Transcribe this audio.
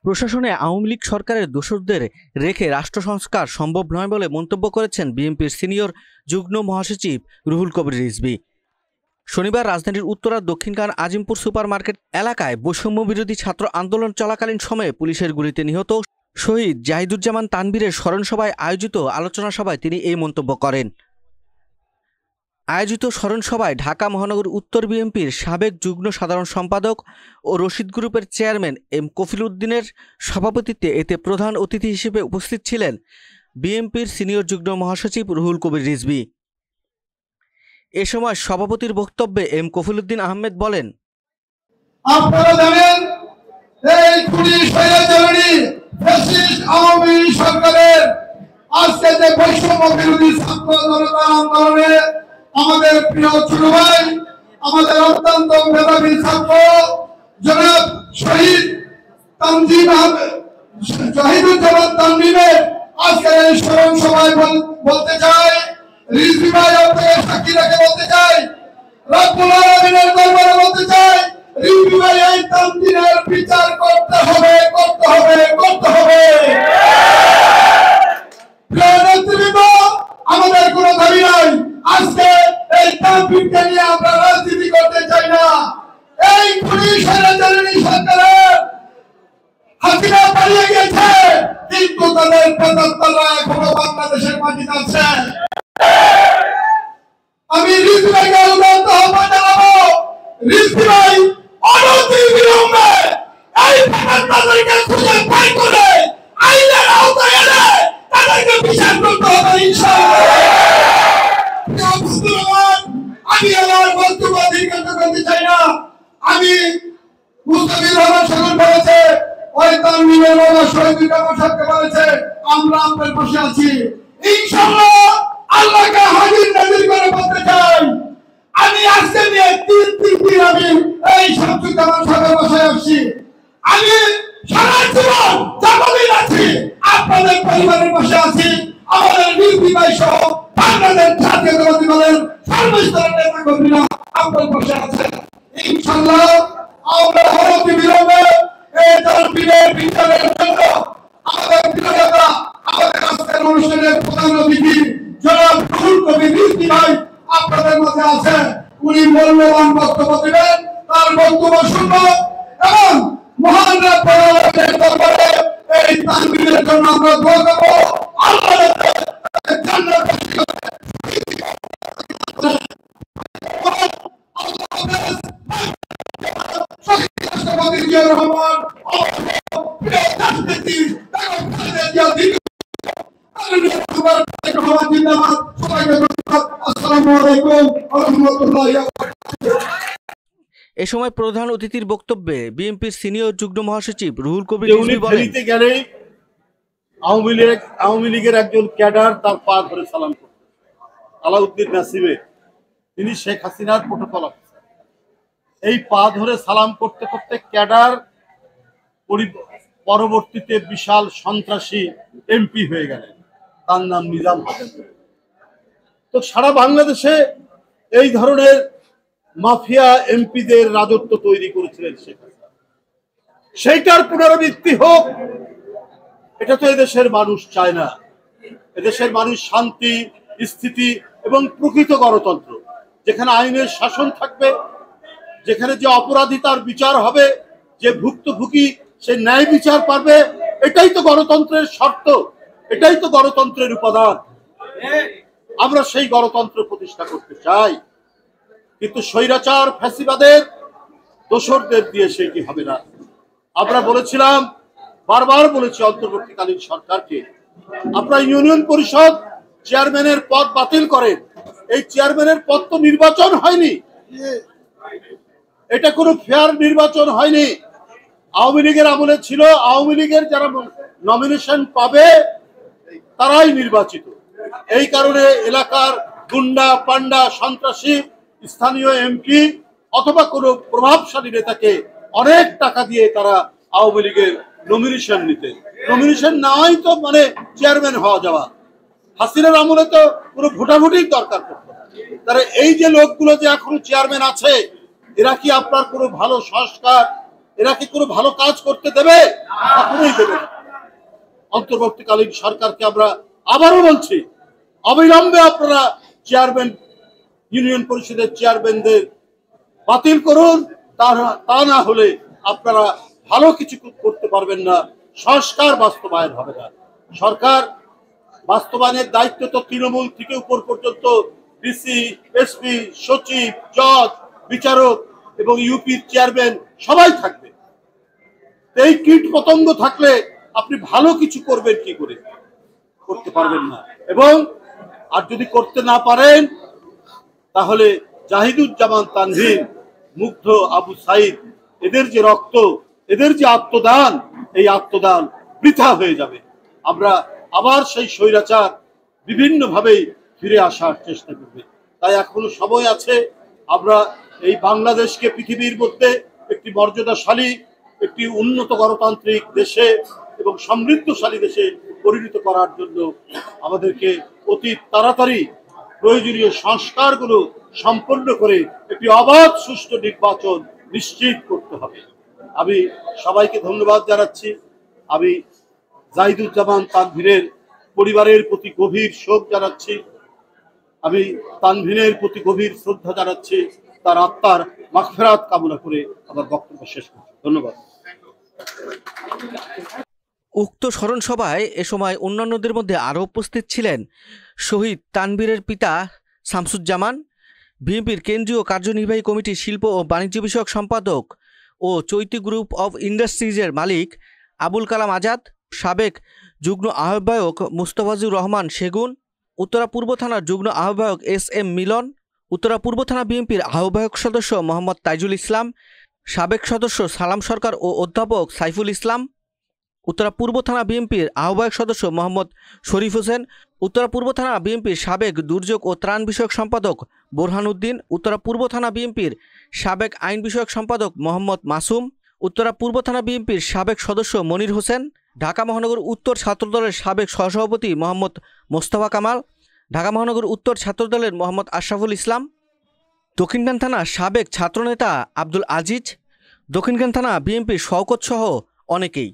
প্রশাসনে আওয়ামী লীগ সরকারের দোসরদের রেখে রাষ্ট্র সংস্কার সম্ভব নয় বলে মন্তব্য করেছেন বিএনপির সিনিয়র যুগ্ম মহাসচিব রুহুল কবির রিজভী। শনিবার রাজধানীর উত্তরার দক্ষিণখান আজিমপুর সুপার মার্কেট এলাকায় বৈষম্য বিরোধী ছাত্র আন্দোলন চলাকালীন সময়ে পুলিশের গুলিতে নিহত শহীদ জাহিদুজ্জামান তানভীরের স্মরণসভায় আয়োজিত আলোচনা সভায় তিনি এই মন্তব্য করেন। আয়োজিত স্মরণসভায় ঢাকা মহানগর উত্তর বিএনপির সাবেক যুগ্ম সাধারণ সম্পাদক ও রশিদ গ্রুপের চেয়ারম্যান এম কফিল উদ্দিনের সভাপতিত্বে এতে প্রধান অতিথি হিসেবে উপস্থিত ছিলেন বিএনপির সিনিয়র যুগ্ম মহাসচিব রুহুল কবির রিজভী। এ সময় সভাপতির বক্তব্যে এম কফিল উদ্দিন আহমেদ বলেন, আপনারা জানেন এই খুনি স্বৈরাচারী ফ্যাসিস্ট আওয়ামী সরকারের আজকে যে বৈষম্য বিরোধী ছাত্র জনতা আন্দোলনে আমাদের প্রিয় ছোট ভাই, আমাদের অত্যন্ত মেধাবী ছাত্র জনাব শহীদ জাহিদুজ্জামান তানভীরের আজকে এই স্মরণ সভায় বলতে চাই, রিজভী ভাই আপনাকে সাক্ষী রেখে বলতে চাই, রব্বুল আলামিনের দরবারে বলতে চাই, রিজভী ভাই এই তানভীরের বিচার করতে হবে, করতে হবে, করতে হবে। আমাদের কোনো দাবি নাই, আজকে এই তানভীরকে নিয়ে আমরা রাজনীতি করতে চাই না। এই খুনি স্বৈরাচারী সরকারের হাসিনা পালিয়ে গেছে, কিন্তু তাদের প্রেতাত্মারা এখনো বাংলাদেশের মাটিতে আছে। আমি রিজভী ভাইকে অনুরোধ আহ্বান জানাবো, রিজভী ভাই অনতিবিলম্বে এই প্রেতাত্মাদেরকে খুঁজে বের করে আইনের আওতায় এনে তাদেরকে বিচার করতে হবে ইনশাআল্লাহ। আমি আমার বক্তব্য দীর্ঘায়িত করতে চাই না। আমি মুস্তাফিজুর রহমান সকল বলেছে, ওই তানভীরের বাবা শহীদুল কামাল সাহেবকে বলেছে, আমরা আপনার পাশে আছি ইনশাআল্লাহ। আল্লাহকে হাজির নাজির করে বলতে চাই, আমি আজকে নিয়ে তিন দিন আমি এই শামসুল কামাল সাহেবের বাসায় আসছি। আমি সারা জীবন যতদিন আছি আপনাদের পরিবারের পাশে আছি। আমাদের রিজভী ভাই সহ বাংলাদেশ জাতীয়তাবাদী দলের সর্বস্তরের নেতাকর্মীরা আপনার পাশে আছে ইনশাআল্লাহ। আমরা অনতিবিলম্বে এই তানভীরের বিচারের জন্য আমাদের প্রিয় নেতা, আমাদের আজকের অনুষ্ঠানের প্রধান অতিথি জনাব রুহুল কবির রিজভী ভাই আপনাদের মধ্যে আছে। উনি মূল্যবান বক্তব্য দেবেন, তার বক্তব্য শুনবো এবং মহান রব্বুল দরবারে এই তানভীরের জন্য আমরা দোয়া করব। আল্লাহ জান্নাত নসিব করে। রাষ্ট্রপতি জিয়া রহমান এ সময় প্রধান অতিথির বক্তব্যে বিএনপির সিনিয়র যুগ্ম মহাসচিব রুহুল কবির রিজভী বলেন, আওয়ামী লীগের একজন ক্যাডার তার পা ধরে সালাম করতেন, আলাউদ্দিন নাসিবে, তিনি শেখ হাসিনার প্রোটোকল অফিসার। এই পা ধরে সালাম করতে করতে ক্যাডার পরবর্তীতে বিশাল সন্ত্রাসী এমপি হয়ে গেলেন, তার নাম নিজাম হাসান। তো সারা বাংলাদেশে এই ধরনের মাফিয়া এমপিদের রাজত্ব তৈরি করেছিলেন শেখ হাসিনা। সেইটার পুনরাবৃত্তি হোক, এটা তো এদেশের মানুষ চায় না। এদেশের মানুষ শান্তি, স্থিতি এবং প্রকৃত গণতন্ত্র, যেখানে আইনের শাসন থাকবে, যেখানে যে অপরাধী তার বিচার হবে, যে ভুক্তভোগী সে ন্যায় বিচার পাবে। এটাই তো গণতন্ত্রের শর্ত, এটাই তো গণতন্ত্রের উপাদান। আমরা সেই গণতন্ত্র প্রতিষ্ঠা করতে চাই, কিন্তু স্বৈরাচার ফ্যাসিবাদের দোসরদের দিয়ে সেটি হবে না। আমরা বলেছিলাম, বারবার বলেছি অন্তর্বর্তীকালীন সরকারকে, আপনারা ইউনিয়ন পরিষদ চেয়ারম্যানের পদ বাতিল করেন। এই চেয়ারম্যানের পদ তো নির্বাচন হয়নি, এটা কোনো ফেয়ার নির্বাচন হয়নি। আওয়ামী লীগের আমলে ছিল, আওয়ামী লীগের যারা নমিনেশন পাবে তারাই নির্বাচিত। এই কারণে এলাকার গুন্ডা পান্ডা সন্ত্রাসী স্থানীয় এমপি অথবা কোনো প্রভাবশালী নেতাকে অনেক টাকা দিয়ে তারা আওয়ামী লীগের নমিনেশন নিতেন। নমিনেশন নেওয়াই তো মানে চেয়ারম্যান হওয়া যাওয়া। হাসিনার আমলে তো পুরো ভোটাভুটির দরকার পড়তো। তারা এই যে লোকগুলো যে এখনো চেয়ারম্যান আছে, এরা কি আপনার কোনো ভালো সংস্কার, এরা কি কোনো ভালো কাজ করতে দেবে? কখনোই দেবে না। অন্তর্বর্তীকালীন সরকারকে আমরা আবারও বলছি, অবিলম্বে আপনারা চেয়ারম্যান, ইউনিয়ন পরিষদের চেয়ারম্যানদের বাতিল করুন। তা না হলে আপনারা ভালো কিছু করতে পারবেন না, সংস্কার বাস্তবায়ন হবে না। সরকার বাস্তবায়নের দায়িত্ব তো তৃণমূল থেকে উপর পর্যন্ত ডিসি, এসপি, সচিব, জজ, বিচারক এবং ইউপির চেয়ারম্যান সবাই থাকবে। এই কীট পতঙ্গ থাকলে আপনি ভালো কিছু করবেন কি করে? করতে পারবেন না। এবং আর যদি করতে না পারেন তাহলে জাহিদুজ্জামান তানভীর, মুগ্ধ, আবু সাইদ, এদের যে রক্ত, এদের যে আত্মদান, এই আত্মদান বৃথা হয়ে যাবে। আমরা আবার সেই স্বৈরাচার বিভিন্নভাবে ফিরে আসার চেষ্টা করবে। তাই এখনো সময় আছে। আমরা এই বাংলাদেশকে পৃথিবীর মধ্যে একটি মর্যাদাশালী, একটি উন্নত গণতান্ত্রিক দেশে এবং সমৃদ্ধশালী দেশে পরিণত করার জন্য আমাদেরকে অতি তাড়াতাড়ি প্রয়োজনীয় সংস্কারগুলো সম্পন্ন করে একটি অবাধ সুষ্ঠু নির্বাচন নিশ্চিত করতে হবে। আমি সবাইকে ধন্যবাদ জানাচ্ছি। আমি জাহিদুজ্জামান তানভীরের পরিবারের প্রতি গভীর শোক জানাচ্ছি। আমি তানভীরের প্রতি গভীর শ্রদ্ধা জানাচ্ছি। তার আত্মার মাগফিরাত কামনা করে আমার বক্তব্য শেষ করছি। ধন্যবাদ। উক্ত স্মরণ সভায় এ সময় অন্যান্যদের মধ্যে আরও উপস্থিত ছিলেন শহীদ তানভীরের পিতা শামসুজ্জামান, বিএনপির কেন্দ্রীয় কার্যনির্বাহী কমিটির শিল্প ও বাণিজ্য বিষয়ক সম্পাদক ও চৈতি গ্রুপ অব ইন্ডাস্ট্রিজের মালিক আবুল কালাম আজাদ, সাবেক যুগ্ম আহ্বায়ক মুস্তাফিজুর রহমান সেগুন, উত্তরা পূর্ব থানার যুগ্ম আহ্বায়ক এস.এম. মিলন, উত্তরা পূর্ব থানা বিএনপির আহ্বায়ক সদস্য মোহাম্মদ তাইজুল ইসলাম, সাবেক সদস্য সালাম সরকার ও অধ্যাপক সাইফুল ইসলাম, উত্তরা পূর্ব থানা বিএনপির আহ্বায়ক সদস্য মোহাম্মদ শরীফ হোসেন, উত্তরা পূর্ব থানা বিএনপির সাবেক দুর্যোগ ও ত্রাণ বিষয়ক সম্পাদক বোরহান উদ্দিন, উত্তরা পূর্ব থানা বিএনপির সাবেক আইন বিষয়ক সম্পাদক মোহাম্মদ মাসুম, উত্তরা পূর্ব থানা বিএনপির সাবেক সদস্য মনির হোসেন, ঢাকা মহানগর উত্তর ছাত্রদলের সাবেক সহসভাপতি মোহাম্মদ মোস্তফা কামাল, ঢাকা মহানগর উত্তর ছাত্রদলের মোহাম্মদ আশরাফুল ইসলাম, দক্ষিণখান থানা সাবেক ছাত্রনেতা আব্দুল আজিজ, দক্ষিণখান থানা বিএনপির শওকত সহ অনেকেই।